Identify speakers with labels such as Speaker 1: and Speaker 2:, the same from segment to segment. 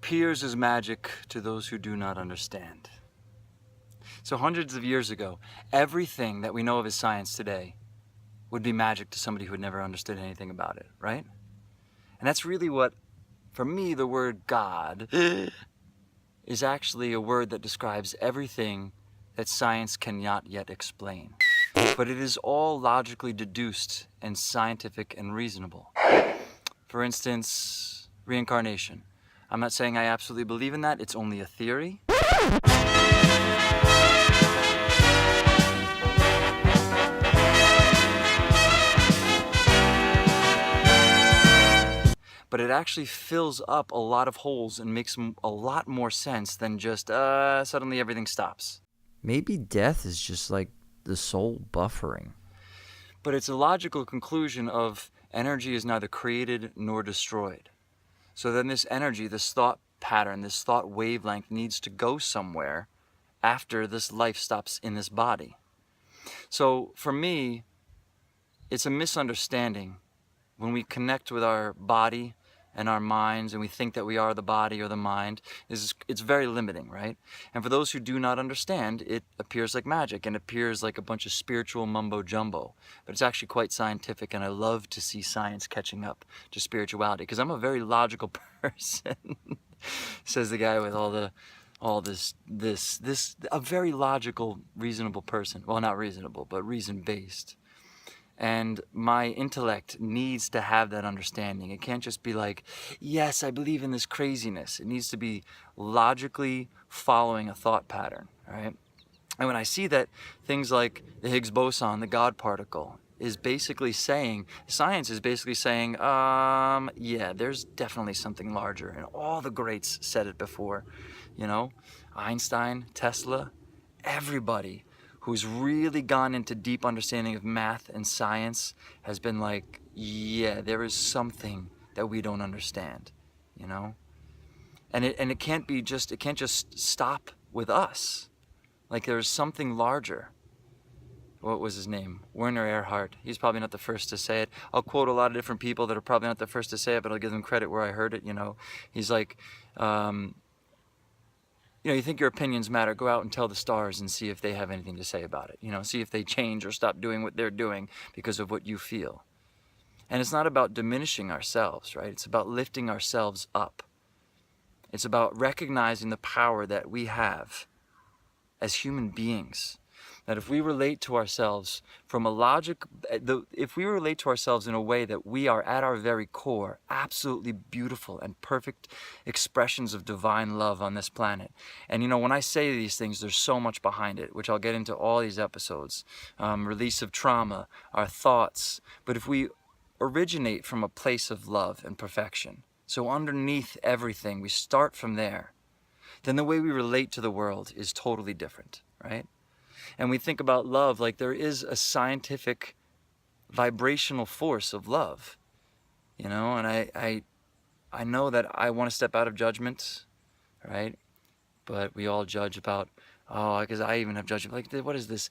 Speaker 1: appears as magic to those who do not understand. So hundreds of years ago, everything that we know of as science today would be magic to somebody who had never understood anything about it, right? And that's really what, for me, the word God is actually a word that describes everything that science cannot yet explain. But it is all logically deduced and scientific and reasonable. For instance, reincarnation. I'm not saying I absolutely believe in that, it's only a theory. But it actually fills up a lot of holes and makes a lot more sense than just suddenly everything stops.
Speaker 2: Maybe death is just like the soul buffering.
Speaker 1: But it's a logical conclusion of energy is neither created nor destroyed. So then this energy, this thought pattern, this thought wavelength needs to go somewhere after this life stops in this body. So for me, it's a misunderstanding when we connect with our body and our minds and we think that we are the body or the mind. It's very limiting, right? And for those who do not understand, it appears like magic and appears like a bunch of spiritual mumbo jumbo. But it's actually quite scientific, and I love to see science catching up to spirituality because I'm a very logical person, says the guy with all this, a very logical, reasonable person. Well, not reasonable, but reason-based. And my intellect needs to have that understanding. It can't just be like, yes, I believe in this craziness. It needs to be logically following a thought pattern, right? And when I see that things like the Higgs boson, the God particle, is basically saying, science is basically saying, yeah, there's definitely something larger. And all the greats said it before, you know, Einstein, Tesla, everybody who's really gone into deep understanding of math and science has been like, yeah, there is something that we don't understand, you know? And it can't just stop with us. Like there's something larger. What was his name? Werner Erhard. He's probably not the first to say it. I'll quote a lot of different people that are probably not the first to say it, but I'll give them credit where I heard it, you know? He's like, you know, you think your opinions matter, go out and tell the stars and see if they have anything to say about it. You know, see if they change or stop doing what they're doing because of what you feel. And it's not about diminishing ourselves, right? It's about lifting ourselves up. It's about recognizing the power that we have as human beings. That if we relate to ourselves from a logic, if we relate to ourselves in a way that we are at our very core, absolutely beautiful and perfect expressions of divine love on this planet. And you know, when I say these things, there's so much behind it, which I'll get into all these episodes. Release of trauma, our thoughts. But if we originate from a place of love and perfection, so underneath everything, we start from there, then the way we relate to the world is totally different, right? And we think about love like there is a scientific vibrational force of love, you know, and I know that I want to step out of judgment, right? But we all judge about, oh, because I even have judgment, like, what is this?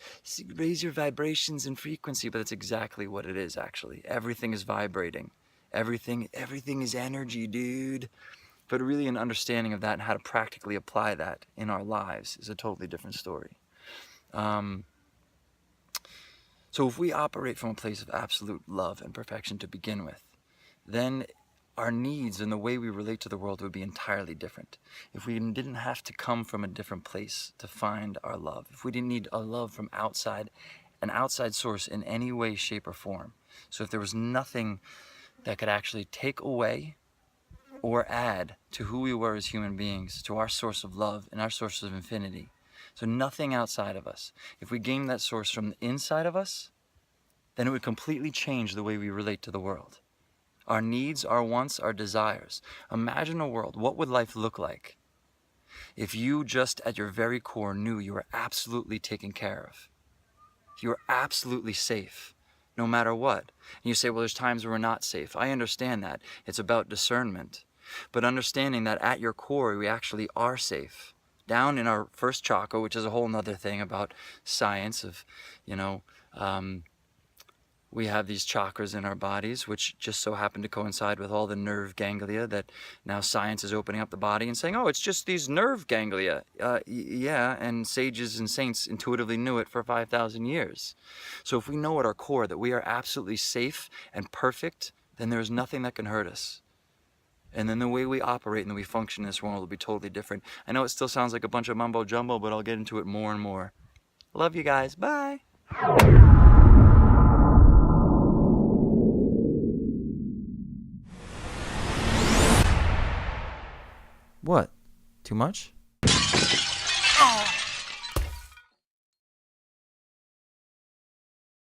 Speaker 1: Raise your vibrations and frequency, but that's exactly what it is, actually. Everything is vibrating. Everything is energy, dude. But really an understanding of that and how to practically apply that in our lives is a totally different story. So if we operate from a place of absolute love and perfection to begin with, then our needs and the way we relate to the world would be entirely different. If we didn't have to come from a different place to find our love, if we didn't need a love from outside, an outside source in any way, shape, or form. So if there was nothing that could actually take away or add to who we were as human beings, to our source of love and our source of infinity, so nothing outside of us. If we gain that source from the inside of us, then it would completely change the way we relate to the world. Our needs, our wants, our desires. Imagine a world. What would life look like if you just at your very core knew you were absolutely taken care of? You were absolutely safe, no matter what. And you say, well, there's times where we're not safe. I understand that. It's about discernment. But understanding that at your core, we actually are safe. Down in our first chakra, which is a whole nother thing about science of, you know, We have these chakras in our bodies, which just so happen to coincide with all the nerve ganglia that now science is opening up the body and saying, oh, it's just these nerve ganglia. Yeah, and sages and saints intuitively knew it for 5,000 years. So if we know at our core that we are absolutely safe and perfect, then there's nothing that can hurt us. And then the way we operate and the way we function in this world will be totally different. I know it still sounds like a bunch of mumbo jumbo, but I'll get into it more and more. Love you guys. Bye.
Speaker 2: What? Too much?